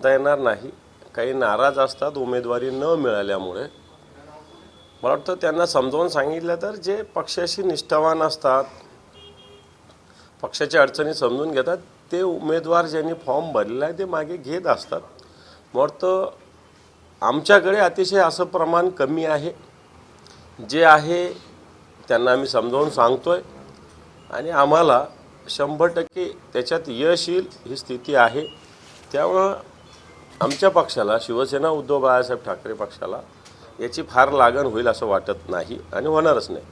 म्हणता येणार नाही. काही नाराज असतात उमेदवारी न मिळाल्यामुळे. मला वाटतं त्यांना समजावून सांगितलं तर जे पक्षाशी निष्ठावान असतात, पक्षाच्या अडचणी समजून घेतात, ते उमेदवार ज्यांनी फॉर्म भरलेला आहे ते मागे घेत असतात. मला वाटतं आमच्याकडे अतिशय असं प्रमाण कमी आहे. जे आहे त्यांना आम्ही समजावून सांगतोय आणि आम्हाला 100% त्याच्यात यश येईल ही स्थिती आहे. त्यामुळं आमच्या पक्षाला, शिवसेना उद्धव बाळासाहेब ठाकरे पक्षाला याची फार लागण होईल असं वाटत नाही आणि होणारच नाही.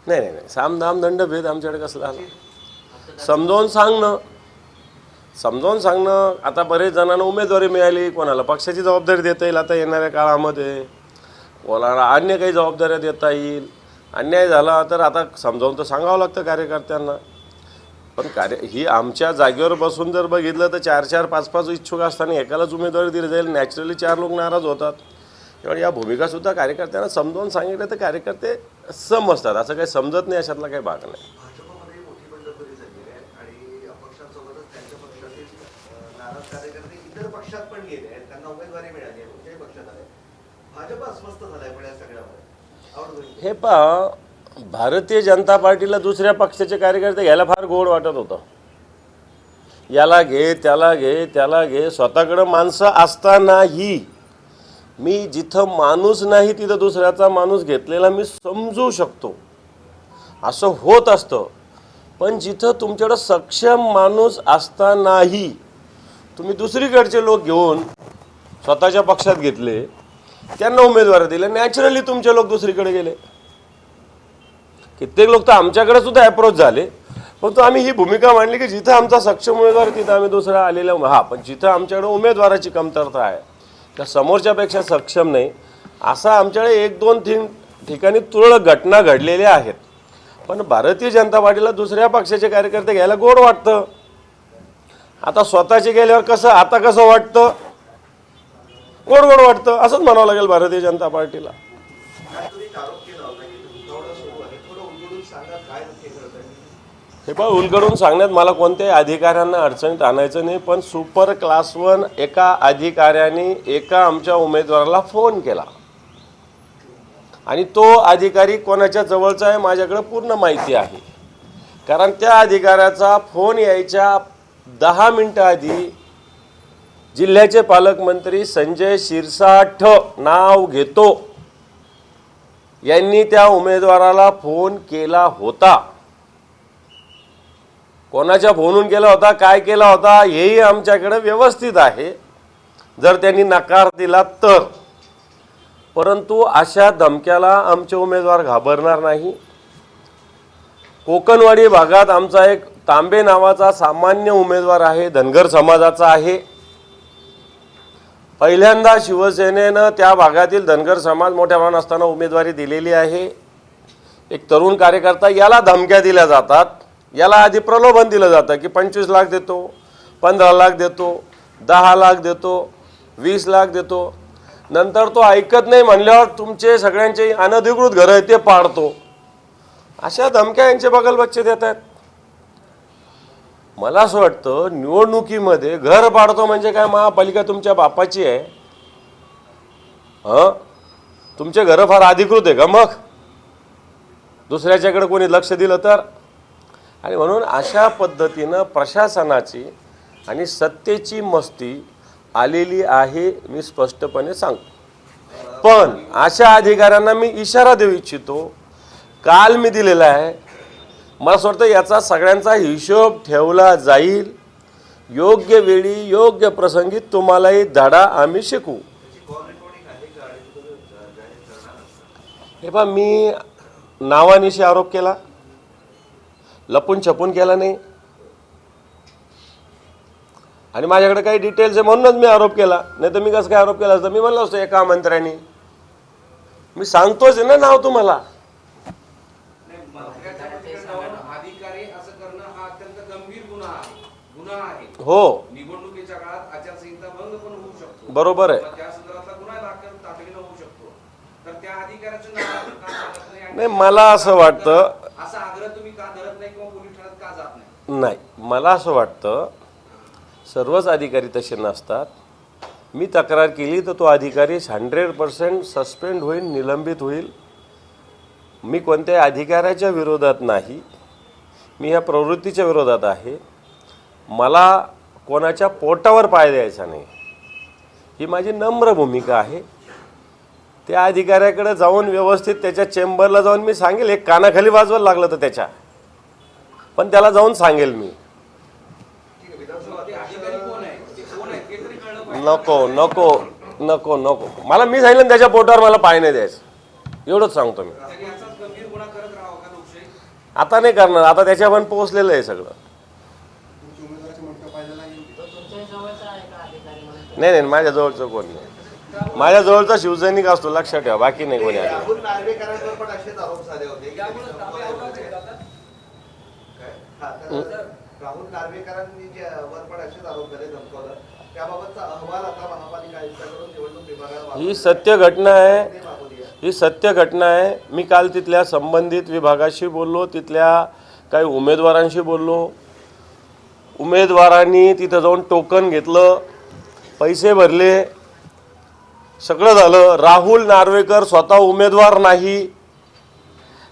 नाही, सामदाम दंडभेद आमच्याकडे कसला आला? समजावून सांगणं. आता बरेच जणांना उमेदवारी मिळाली, कोणाला पक्षाची जबाबदारी देता येईल आता येणाऱ्या काळामध्ये, कोणाला अन्य काही जबाबदाऱ्या देता येईल. अन्याय झाला तर आता समजावून तर सांगावं लागतं कार्यकर्त्यांना. पण ही आमच्या जागेवर बसून जर बघितलं तर 4-4, 5-5 इच्छुक असताना एकालाच उमेदवारी दिली जाईल, नॅचरली 4 लोक नाराज होतात. त्यामुळे या भूमिकासुद्धा कार्यकर्त्यांना समजावून सांगितलं तर कार्यकर्ते समजतात. असं काही समजत नाही अशातला काही भाग नाही. हे पहा, भारतीय जनता पार्टीला दुसऱ्या पक्षाचे कार्यकर्ते घ्यायला फार गोड वाटत होतं. याला घे, त्याला घे. स्वतःकडं माणसं असतानाही मी जिथं माणूस नाही तिथं दुसऱ्याचा माणूस घेतलेला मी समजू शकतो, असं होत असतं. पण जिथं तुमच्याकडं सक्षम माणूस असतानाही तुम्ही दुसरीकडचे लोक घेऊन स्वतःच्या पक्षात घेतले, त्यांना उमेदवारी दिले, नॅचरली तुमचे लोक दुसरीकडे गेले. कित्येक लोक तर आमच्याकडे सुद्धा अप्रोच झाले. पण आम्ही ही भूमिका मांडली की जिथं आमचा सक्षम उमेदवार तिथं आम्ही दुसरा आलेला पण जिथं आमच्याकडे उमेदवाराची कमतरता आहे, त्या समोरच्यापेक्षा सक्षम नाही, असा आमच्याकडे 1-2-3 ठिकाणी तुरळक घटना घडलेल्या आहेत. पण भारतीय जनता पार्टीला दुसऱ्या पक्षाचे कार्यकर्ते घ्यायला गोड वाटतं. आता स्वतःचे गेल्यावर कसं वाटतं? गोड वाटतं असंच म्हणावं लागेल भारतीय जनता पार्टीला. हे पण उलगडून सांगण्यात मला कोणत्याही अधिकाऱ्यांना अडचणीत आणायचं नाही. पण सुपर क्लास 1 एका अधिकाऱ्याने एका आमच्या उमेदवाराला फोन केला आणि तो अधिकारी कोणाच्या जवळचा आहे माझ्याकडे पूर्ण माहिती आहे. कारण त्या अधिकाऱ्याचा फोन यायच्या 10 मिनिटं आधी जिल्ह्याचे पालकमंत्री संजय शिरसाठ, नाव घेतो, यांनी त्या उमेदवाराला फोन केला होता. कोणाच्या फोनून केला होता, काय केला होता हेही आमच्याकडे व्यवस्थित आहे, जर त्यांनी नकार दिला तर. परंतु अशा धमक्याला आमचे उमेदवार घाबरणार नाही. कोकणवाडी भागात आमचा एक तांबे नावाचा सामान्य उमेदवार आहे, धनगर समाजाचा आहे. पहिल्यांदा शिवसेनेनं त्या भागातील धनगर समाज मोठ्या प्रमाणात असताना उमेदवारी दिलेली आहे. एक तरुण कार्यकर्ता, याला धमक्या दिल्या जातात, याला आधी प्रलोभन दिलं जातं की 25 लाख देतो, 15 लाख देतो, 10 लाख देतो, 20 लाख देतो. नंतर तो ऐकत नाही म्हणल्यावर तुमचे सगळ्यांचे अनधिकृत घरं आहेत ते पाडतो. अशा धमक्या यांचे बगल बच्चे देत आहेत. मला असं वाटतं निवडणुकीमध्ये घर पाडतो म्हणजे काय, महापालिका तुमच्या बापाची आहे? तुमचे घरं फार अधिकृत आहे का मग? दुसऱ्याच्याकडे कोणी लक्ष दिलं तर? आणि म्हणून अशा पद्धतीनं प्रशासनाची आणि सत्तेची मस्ती आलेली आहे, मी स्पष्टपणे सांगतो. पण अशा अधिकाऱ्यांना मी इशारा देऊ इच्छितो, काल मी दिलेला आहे. मला असं वाटतं याचा सगळ्यांचा हिशोब ठेवला जाईल. योग्य वेळी योग्य प्रसंगी तुम्हालाही धडा आम्ही शिकवू. हे पहा, मी नावानिशी आरोप केला, लपून छपून केला नाही. आणि माझ्याकडे काही डिटेल्स आहे म्हणूनच मी आरोप केला, नाही तर मी कसं काय आरोप केला असता? मी म्हणलो असतो एका मंत्र्यांनी. मी सांगतोच ना नाव तुम्हाला. हो, निवडणुकीच्या काळात आचारसंहिता भंग पण होऊ शकतो. बरोबर आहे. त्या संदर्भातला गुन्हा तातडीने होऊ शकतो. तर त्या अधिकाऱ्याचं नाव नाही, मला असं वाटतं असा आग्रह तुम्ही का धरत नाही किंवा पोलीस ठाण्यात का जात जात नाही? नाही, मला असं वाटतं सर्वच अधिकारी तसे नसतात. मी तक्रार केली तर तो अधिकारी 100% सस्पेंड होईल, निलंबित होईल. मी कोणत्याही अधिकाऱ्याच्या विरोधात नाही, मी ह्या प्रवृत्तीच्या विरोधात आहे. मला कोणाच्या पोटावर पाय द्यायचा नाही, ही माझी नम्र भूमिका आहे. त्या अधिकाऱ्याकडे जाऊन व्यवस्थित त्याच्या चेंबरला जाऊन मी सांगेल, एक कानाखाली वाजवायला लागलं तर त्याच्या, पण त्याला जाऊन सांगेल मी. ते अधिकारी कोण आहे, ते कोण आहे ते तरी कळलं पाहिजे. नको नको नको नको, मला मी सांगितलं त्याच्या पोटावर मला पाय नाही द्यायचं, एवढंच सांगतो मी. त्यांनी असाच गंभीर गुन्हा करत राहावं का लोकशाही? आता नाही करणार, आता त्याच्या पण पोहोचलेलं आहे सगळं. नाही नाही, माझ्या जवळचं कोण नाही, माझ्या जवळचा शिवसैनिक असतो, लक्षात ठेवा, बाकी नाही कोणी. राहुल नार्वेकरांवर पण असेच आरोप झाले होते. राहुल नार्वेकरांनी वर पण असेच आरोप झाले, धमकावलं. त्याबाबतचा अहवाल आता महापालिका आयुक्तांकडून निवडणूक विभागाला ही सत्य घटना आहे, ही सत्य घटना आहे. मी काल तिथल्या संबंधित विभागाशी बोललो, तिथल्या काही उमेदवारांशी बोललो. उमेदवारांनी तिथं जाऊन टोकन घेतलं, पैसे भरले, सगळं झालं. राहुल नार्वेकर स्वतः उमेदवार नाही,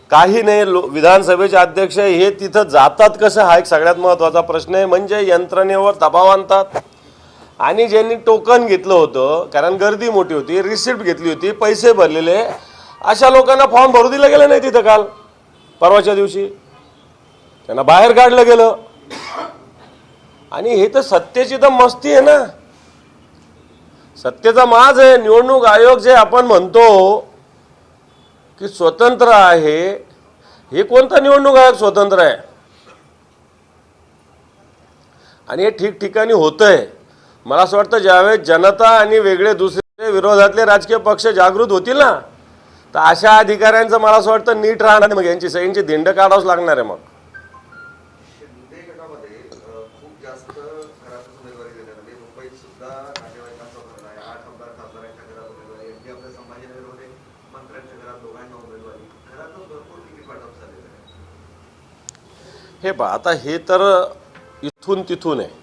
काही नाही. विधानसभेचे अध्यक्ष हे तिथं जातात कसं, हा एक सगळ्यात महत्त्वाचा प्रश्न आहे. म्हणजे यंत्रणेवर दबाव आणतात. आणि ज्यांनी टोकन घेतलं होतं, कारण गर्दी मोठी होती, रिसिप्ट घेतली होती, पैसे भरलेले, अशा लोकांना फॉर्म भरू दिलं गेलं नाही तिथं. काल परवाच्या दिवशी त्यांना बाहेर काढलं गेलं. आणि हे तर सत्तेची तर मस्ती आहे ना, सत्तेचा माज आहे. निवडणूक आयोग जे आपण म्हणतो की स्वतंत्र आहे, हे कोणता निवडणूक आयोग स्वतंत्र आहे? आणि हे ठिकठिकाणी होतंय. मला असं वाटतं ज्यावेळेस जनता आणि वेगळे दुसरे विरोधातले राजकीय पक्ष जागृत होतील ना, तर अशा अधिकाऱ्यांचं मला असं वाटतं नीट राहणार. मग यांची सगळ्यांची धिंड काढावंच लागणार आहे. मग शिंदे गटामध्ये खूप जास्त घरातच उमेदवारी देण्यात आली. मुंबईत सुद्धा नातेवाईकांचा भरणा आहे. 8 आमदार खासदारांच्या घरात उमेदवारी, अगदी आपल्या संभाजीनगरमध्ये मंत्र्यांच्या घरात दोघांना उमेदवारी, घरातच भरपूर तिकीट वाटप झालेलं आहे. हे पहा, आता हे तर इथून तिथून आहे,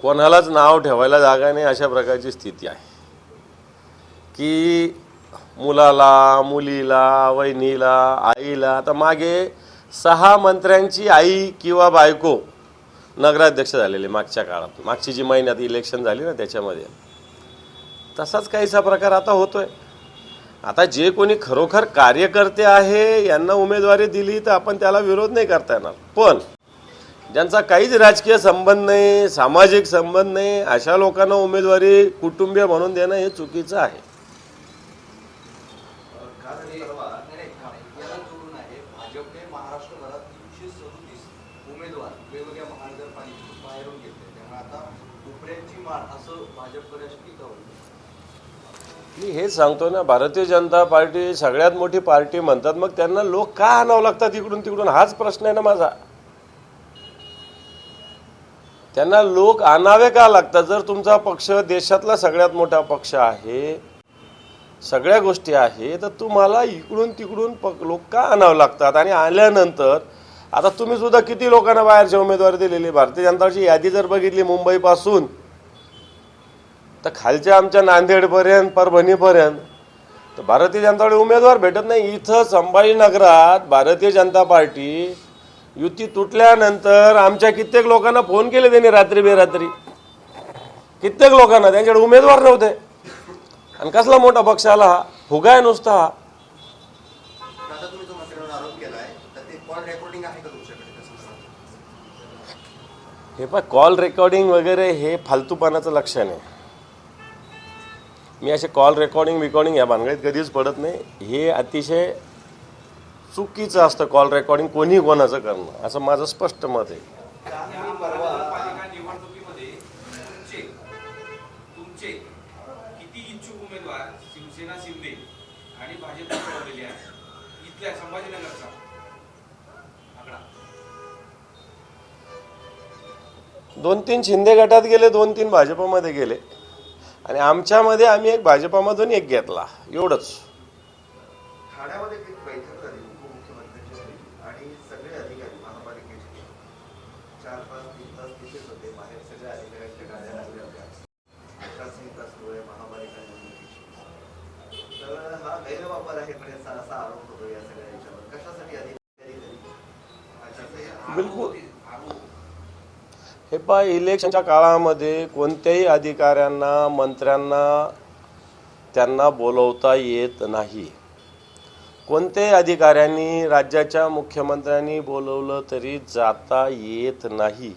कोणालाच नाव ठेवायला जागा नाही, अशा प्रकारची स्थिती आहे. की मुलाला, मुलीला, वहिनीला, आईला, आता मागे 6 मंत्र्यांची आई किंवा बायको नगराध्यक्ष झालेले मागच्या काळात, मागची जी महिन्यात इलेक्शन झाली ना त्याच्यामध्ये, तसाच काहीसा प्रकार आता होतोय. आता जे कोणी खरोखर कार्यकर्ते आहे यांना उमेदवारी दिली तर आपण त्याला विरोध नाही करता येणार. पण ज्यांचा काहीच राजकीय संबंध नाही, सामाजिक संबंध नाही, अशा लोकांना उमेदवारी कुटुंबीय म्हणून देणं हे चुकीचं आहे. याला जोडून आहे, भाजपने महाराष्ट्रभरात 337 उमेदवार वेगवेगळ्या महानगरपालिकेतून बाहेरून घेतले. त्यामुळे आता उपऱ्यांची माळ असं भाजपकडे अशी टीका होती. मी हेच सांगतो ना, भारतीय जनता पार्टी सगळ्यात मोठी पार्टी म्हणतात, मग त्यांना लोक का आणावं लागतात इकडून तिकडून, हाच प्रश्न आहे ना माझा. त्यांना लोक आणावे का लागतात? जर तुमचा पक्ष देशातला सगळ्यात मोठा पक्ष आहे, सगळ्या गोष्टी आहे, तर तुम्हाला इकडून तिकडून लोक का आणावं लागतात? आणि आल्यानंतर आता तुम्ही सुद्धा किती लोकांना बाहेरची उमेदवारी दिलेली. भारतीय जनता पार्टीची यादी जर बघितली मुंबईपासून तर खालच्या आमच्या नांदेडपर्यंत, परभणीपर्यंत, तर भारतीय जनता पार्टी उमेदवार भेटत नाही. इथं संभाजीनगरात भारतीय जनता पार्टी युती तुटल्यानंतर आमच्या कित्येक लोकांना फोन केले त्यांनी रात्री बेरात्री, कित्येक लोकांना, त्यांच्याकडे उमेदवार नव्हते. आणि कसला मोठा पक्ष आला हा, फुगा आहे नुसता हा. आता तुम्ही जो मंत्र्यांवर आरोप केलाय तर ते कॉल रेकॉर्डिंग आहे का तुमच्याकडे? हे पण कॉल रेकॉर्डिंग वगैरे हे फालतूपणाचं लक्षण आहे. मी असे कॉल रेकॉर्डिंग या भानगडीत कधीच पडत नाही. हे अतिशय चुकीचं असतं कॉल रेकॉर्डिंग कोणी कोणाचं करणं, असं माझं स्पष्ट मत आहे. या महानगरपालिका निवडणुकीमध्ये तुमचे किती इच्छुक उमेदवार शिवसेना शिंदे आणि भाजपने पळवलेले आहेत? इथल्या संभाजीनगरचा आकडा 2-3 शिंदे गटात गेले, 2-3 भाजपमध्ये गेले, आणि आमच्यामध्ये आम्ही एक भाजपमधून एक घेतला, एवढंच. ठाण्यामध्ये एक बैठक झाली उपमुख्यमंत्र्यांची आणि सगळे अधिकारी महापालिकेचे 4-5 3 तास तिथेच होते. बाहेर सगळ्या अधिकाऱ्यांच्या गाड्या लागल्या होत्या. आचारसंहिता सुरू आहे, महापालिका निवडणुकीची. तर हा गैरवापर आहे म्हणजे असा आरोप होतो या सगळ्या याच्यावर. कशासाठी अधिकारी आचारसंहिता बिलकुल. हे पहा, इलेक्शनच्या काळामध्ये कोणत्याही अधिकाऱ्यांना, मंत्र्यांना त्यांना बोलवता येत नाही. कोणत्याही अधिकाऱ्यांनी, राज्याच्या मुख्यमंत्र्यांनी बोलवलं तरी जाता येत नाही.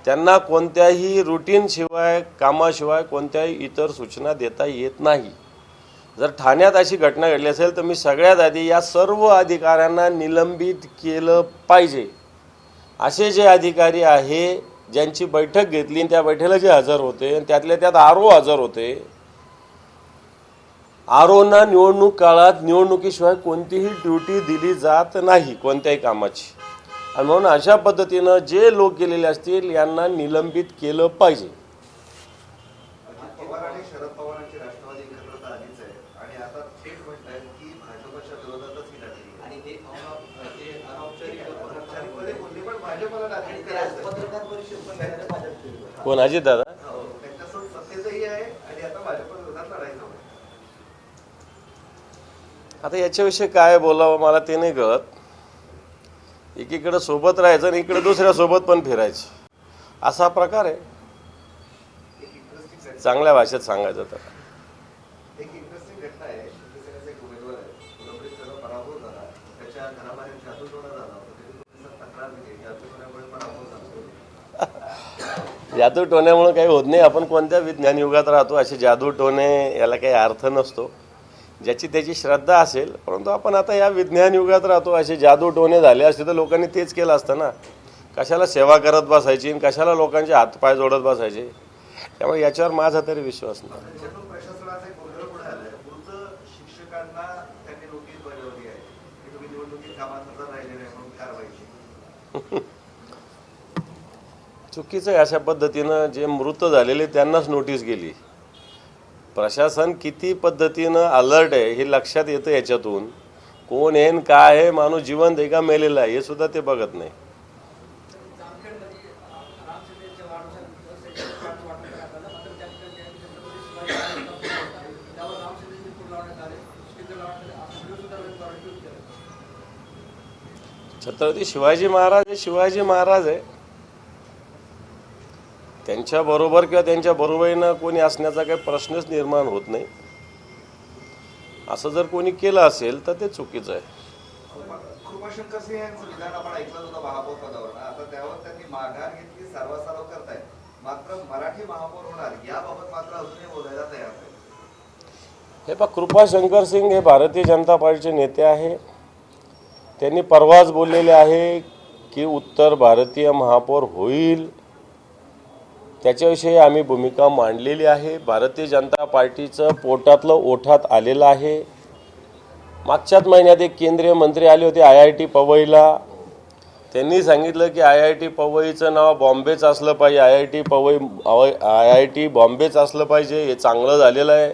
त्यांना कोणत्याही रुटीनशिवाय, कामाशिवाय कोणत्याही इतर सूचना देता येत नाही. जर ठाण्यात अशी घटना घडली असेल तर मी सगळ्यात आधी या सर्व अधिकाऱ्यांना निलंबित केलं पाहिजे. असे जे अधिकारी आहे ज्यांची बैठक घेतली, त्या बैठकीला जे हजर होते, त्यातल्या त्यात आरओ हजर होते. आरओना निवडणूक काळात निवडणुकीशिवाय कोणतीही ड्युटी दिली जात नाही कोणत्याही कामाची. आणि म्हणून अशा पद्धतीनं जे लोक गेलेले असतील यांना निलंबित केलं पाहिजे. पवार आणि शरद पवारांची राष्ट्रवादी एकत्रता आलीच आहे आणि आता थेट म्हणतायत की भाजपच्या विरोधातच ही लढली आणि ते अनौपचारिकपणे बोलले पण भाजपला राजनीती करायचं. पत्रकार परिषद पण घ्यायला भाजप कोण, अजित दादा? त्यांच्यासोबत सत्तेतही आहे आणि आता भाजप विरोधात लढायचं. आता याच्याविषयी काय बोलावं मला ते नाही कळत. एकीकडे सोबत राहायचं आणि इकडे दुसऱ्या सोबत पण फिरायचं, असा प्रकार आहे. चांगल्या भाषेत सांगायचं तर एक इंटरेस्टिंग घटना आहे. शिवसेनेचा एक उमेदवार आहे, उलंबडीत त्याचा पराभव झाला. त्याच्या घराबाहेर जादूटोणा झाला होता. तरी पोलिसात तक्रार दिली, जादूटोण्यामुळे पराभव झाला. जादूटोण्यामुळे काही होत नाही. आपण कोणत्या विज्ञान युगात राहतो? असे जादूटोणे याला काही अर्थ नसतो. ज्याची त्याची श्रद्धा असेल. परंतु आपण आता या विज्ञान युगात राहतो. असे जादूटोणे झाले असते तर लोकांनी तेच केलं असतं ना. कशाला सेवा करत बसायची, कशाला लोकांचे हातपाय जोडत बसायचे. त्यामुळे याच्यावर माझा तरी विश्वास नाही. प्रशासनाचा एक गोंधळ पुढे आलाय. पुढचं शिक्षकांना त्यांनी नोटीस बजावली आहे की तुम्ही निवडणुकीत कामात हजर राहिले नाही म्हणून कारवाईची. चुकीचं आहे. अशा पद्धतीनं जे मृत झालेले त्यांनाच नोटीस गेली. प्रशासन किती पद्धतीनं अलर्ट आहे हे लक्षात येतं. याच्यातून कोण आहे न काय आहे, माणूस जिवंत आहे का मेलेला आहे हे सुद्धा ते बघत नाही. छत्रपती शिवाजी महाराज हे शिवाजी महाराज आहे. त्यांच्याबरोबर किंवा त्यांच्या बरोबरीनं कोणी असण्याचा काही प्रश्नच निर्माण होत नाही. असं जर कोणी केलं असेल तर ते चुकीचं आहे. कृपाशंकर सिंह यांचं विधान आपण ऐकलं होतं महापौर पदावर. आता त्यावर त्यांनी माघार घेतली, सर्वासार्व करतायत. मात्र मराठी महापौर होणार याबाबत मात्र अजूनही बोलायला तयार नाही. हे पहा, कृपाशंकर सिंग हे भारतीय जनता पार्टीचे नेते आहे. त्यांनी परवाच बोललेले आहे की उत्तर भारतीय महापौर होईल. त्याच्याविषयी आम्ही भूमिका मांडलेली आहे. भारतीय जनता पार्टीचं पोटातलं ओठात आलेलं आहे. मागच्याच महिन्यात एक केंद्रीय मंत्री आले होते IIT पवईला. त्यांनी सांगितलं की IIT पवईचं नाव बॉम्बेच असलं पाहिजे. IIT बॉम्बेच असलं पाहिजे. हे चांगलं झालेलं आहे.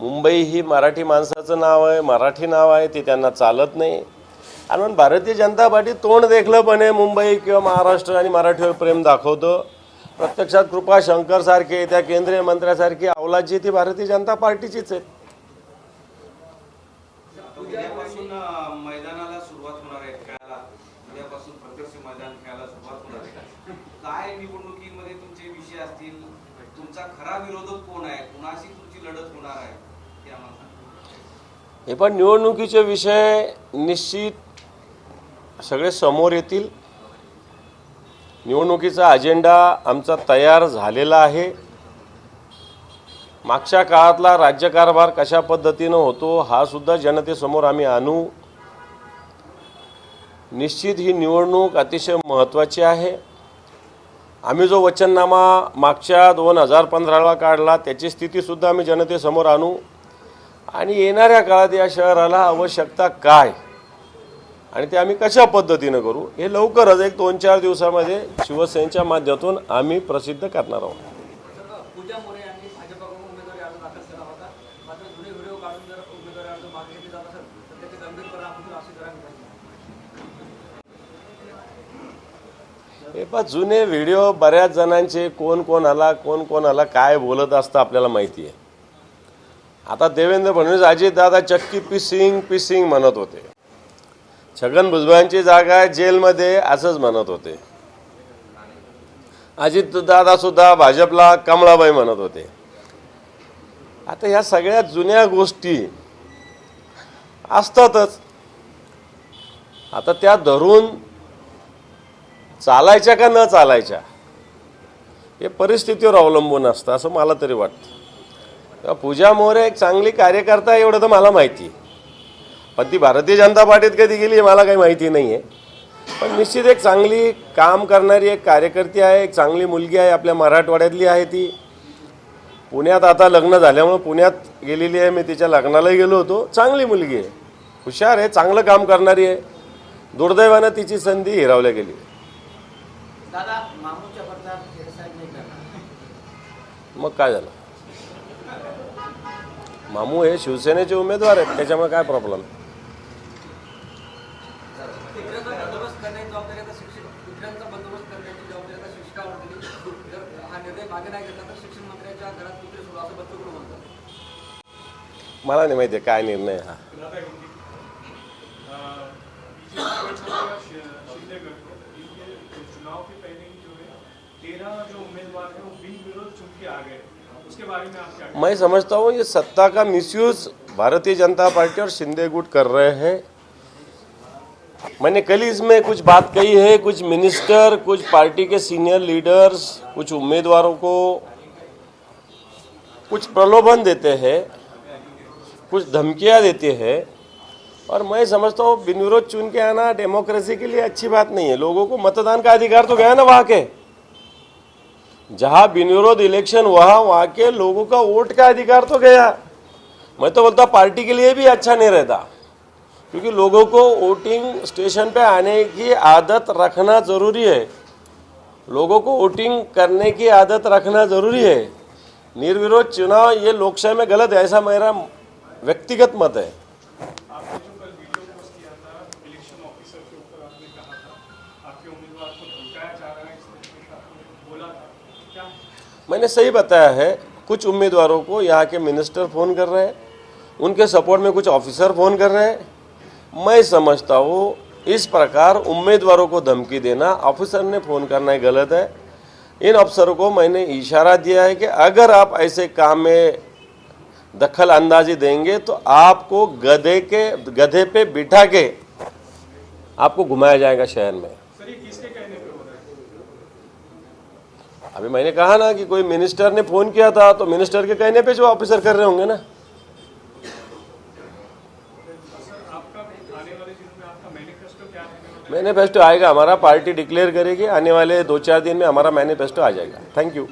मुंबई ही मराठी माणसाचं नाव आहे, मराठी नाव आहे, ते त्यांना चालत नाही. आणि म्हणून भारतीय जनता पार्टी तोंड देखलंपणे मुंबई किंवा महाराष्ट्र आणि मराठीवर प्रेम दाखवतं. प्रत्यक्षात कृपाशंकर सारखे, त्या केंद्रीय मंत्र्यासारखी अवलाद जी ती भारतीय जनता पार्टीचीच आहे. उद्यापासून मैदानाला सुरुवात होणार आहे खेळायला. उद्यापासून प्रत्यक्ष मैदान खेळायला सुरुवात होणार आहे. काय निवडणुकीमध्ये तुमचे विषय असतील? तुमचा खरा विरोधक कोण आहे? कुणाशी तुमची लढत होणार आहे ते आम्हाला सांगा. हे पण निवडणुकीचे विषय निश्चित सगळे समोर येतील. निवडणुकीचा अजेंडा आमचा तयार झालेला आहे. मागच्या काळातला राज्यकारभार कशा पद्धतीनं होतो हा सुद्धा जनतेसमोर आम्ही आणू. निश्चित ही निवडणूक अतिशय महत्त्वाची आहे. आम्ही जो वचननामा मागच्या 2015ला काढला त्याची स्थितीसुद्धा आम्ही जनतेसमोर आणू. आणि येणाऱ्या काळात या शहराला आवश्यकता काय आणि ते आम्ही कशा पद्धतीनं करू हे लवकरच एक 2-4 दिवसामध्ये शिवसेनेच्या माध्यमातून आम्ही प्रसिद्ध करणार आहोत. पूजा मोरे यांनी भाजपकडून उमेदवारी अर्ज दाखल केला होता. मात्र जुने व्हिडिओ काढून जर उमेदवारी अर्ज मागे घेतले जात असेल तर त्याचे गंभीर परिणाम होतील अशी जरा हे पहा जुने व्हिडिओ बऱ्याच जणांचे कोण कोणाला काय बोलत असतं आपल्याला माहिती आहे. आता देवेंद्र फडणवीस अजितदादा चक्की पिसिंग म्हणत होते. छगन भुजबळांची जागा जेलमध्ये असंच म्हणत होते. अजितदादा सुद्धा भाजपला कमळाबाई म्हणत होते. आता ह्या सगळ्या जुन्या गोष्टी असतातच. आता त्या धरून चालायच्या का न चालायच्या हे परिस्थितीवर अवलंबून असतं असं मला तरी वाटतं. पूजा मोरे एक चांगली कार्यकर्ता आहे एवढं तर मला माहिती आहे, पण ती भारतीय जनता पार्टीत कधी गेली हे मला काही माहिती नाही आहे. पण निश्चित एक चांगली काम करणारी एक कार्यकर्ती आहे, एक चांगली मुलगी आहे, आपल्या मराठवाड्यातली आहे. ती पुण्यात आता लग्न झाल्यामुळे पुण्यात गेलेली आहे. मी तिच्या लग्नालाही गेलो होतो. चांगली मुलगी आहे, हुशार आहे, चांगलं काम करणारी आहे. दुर्दैवानं तिची संधी हिरावल्या गेली. दादा मामूच्या पडद्यावर खेळसाहेब नाही करणार. मग काय झालं? मामू हे शिवसेनेचे उमेदवार आहेत, त्याच्यामुळे काय प्रॉब्लेम? कुत्र्याचा बंदोबस्त करण्याची जबाबदारी आता कुत्र्यांचा बंदोबस्त करण्याची जबाबदारी आता शिक्षकावर दिली. जर हा निर्णय मागे नाही घेतला तर शिक्षण मंत्र्यांच्या घरात कुत्रे सोडू असं बच्चू कडू म्हणतात. मला नहीं माहिती काय निर्णय हा. चुनाव के पहले ही जो है 13 जो उम्मीदवार हैं वो बिन विरोध चुन के आ गए, उसके बारे में आप क्या? मैं समझता हूँ ये सत्ता का मिसयूज भारतीय जनता पार्टी और शिंदे गुट कर रहे हैं. मैंने कल इसमें कुछ बात कही है. कुछ मिनिस्टर, कुछ पार्टी के सीनियर लीडर्स, कुछ उम्मीदवारों को कुछ प्रलोभन देते हैं, कुछ धमकियां देते हैं. और मैं समझता हूँ बिनविरोध चुन के आना डेमोक्रेसी के लिए अच्छी बात नहीं है. लोगों को मतदान का अधिकार तो गया ना वहाँ के, जहाँ बिनविरोध इलेक्शन वहाँ के लोगों का वोट का अधिकार तो गया. मैं तो बोलता पार्टी के लिए भी अच्छा नहीं रहता, क्योंकि लोगों को वोटिंग स्टेशन पे आने की आदत रखना ज़रूरी है. लोगों को वोटिंग करने की आदत रखना ज़रूरी है. निर्विरोध चुनाव ये लोकशाही में गलत है, ऐसा मेरा व्यक्तिगत मत है. आपने जो कल वीडियो पोस्ट किया था इलेक्शन ऑफिसर के ऊपर, आपने कहा था आपके उम्मीदवार को धमकाया जा रहा है, इस तरीके का आपने बोला था, क्या? मैंने सही बताया है. कुछ उम्मीदवारों को यहाँ के मिनिस्टर फ़ोन कर रहे हैं, उनके सपोर्ट में कुछ ऑफिसर फ़ोन कर रहे हैं. मैं समझता हूँ इस प्रकार उम्मीदवारों को धमकी देना, ऑफिसर ने फ़ोन करना गलत है. इन अफसरों को मैंने इशारा दिया है कि अगर आप ऐसे काम में दखल अंदाजी देंगे तो आपको गधे पे बिठा के आपको घुमाया जाएगा शहर में. सर ये किसके कहने पे हो रहा है? अभी मैंने कहा ना कि कोई मिनिस्टर ने फ़ोन किया था, तो मिनिस्टर के कहने पे जो ऑफिसर कर रहे होंगे ना. सर आपका आने वाले दिनों में आपका मैनिफेस्टो क्या है? मैनिफेस्टो आएगा हमारा, पार्टी डिक्लेयर करेगी. आने वाले 2-4 दिन में हमारा मैनिफेस्टो आ जाएगा. Thank you.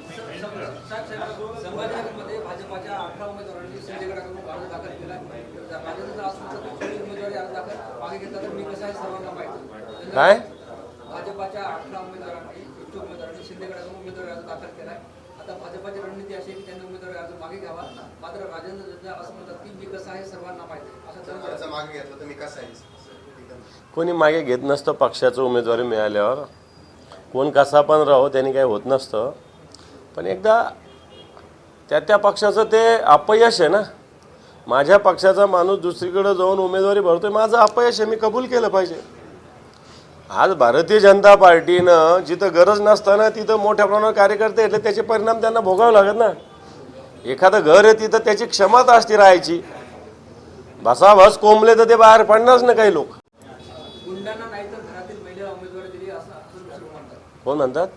संभाजीनगरमध्ये भाजपाच्या 18 उमेदवारांनी शिंदेगडाकडून अर्ज दाखल केला. भाजपचा असं म्हणतात की कोणी उमेदवारी अर्ज दाखल मागे घेतला तर मी कसं आहे सर्वांना माहिती. काय? भाजपाच्या 18 उमेदवारांनी, इच्छुक उमेदवारांनी शिंदेगडाकडून उमेदवारी अर्ज दाखल केलाय. आता भाजपाची रणनीती अशी आहे की त्यांनी उमेदवारी अर्ज मागे घ्यावा. मात्र राजेंद्र जडेजा असं म्हणतात की मी कसं आहे सर्वांना माहिती. असं अर्ज मागे घेतला तर मी कसं आहे? कोणी मागे घेत नसतं पक्षाचं उमेदवारी मिळाल्यावर. कोण कसा पण राहो त्यांनी काही होत नसतं. पण एकदा त्या पक्षाचं ते अपयश आहे ना. माझ्या पक्षाचा माणूस दुसरीकडे जाऊन उमेदवारी भरतोय, माझं अपयश आहे, मी कबूल केलं पाहिजे. आज भारतीय जनता पार्टीनं जिथं गरज नसताना तिथं मोठ्या प्रमाणावर कार्यकर्ते येतले, त्याचे परिणाम त्यांना भोगावे लागत ना. एखादं घर आहे तिथं त्याची क्षमता असते राहायची. बसाबस कोंबले तर ते बाहेर पडणारच ना काही लोक. गुंडांना नाही तर घरातील महिलेला उमेदवारी दिली असं म्हणतात. कोण म्हणतात?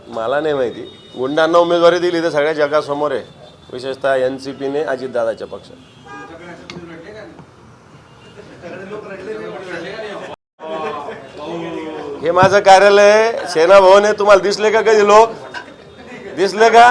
मला नाही माहिती. गुंडांना उमेदवारी दिली तर सगळ्या जगासमोर आहे, विशेषतः NCPने अजितदादाच्या पक्षात. हे माझं कार्यालय आहे, सेना भवन आहे. तुम्हाला दिसले का कधी लोक? दिसले का?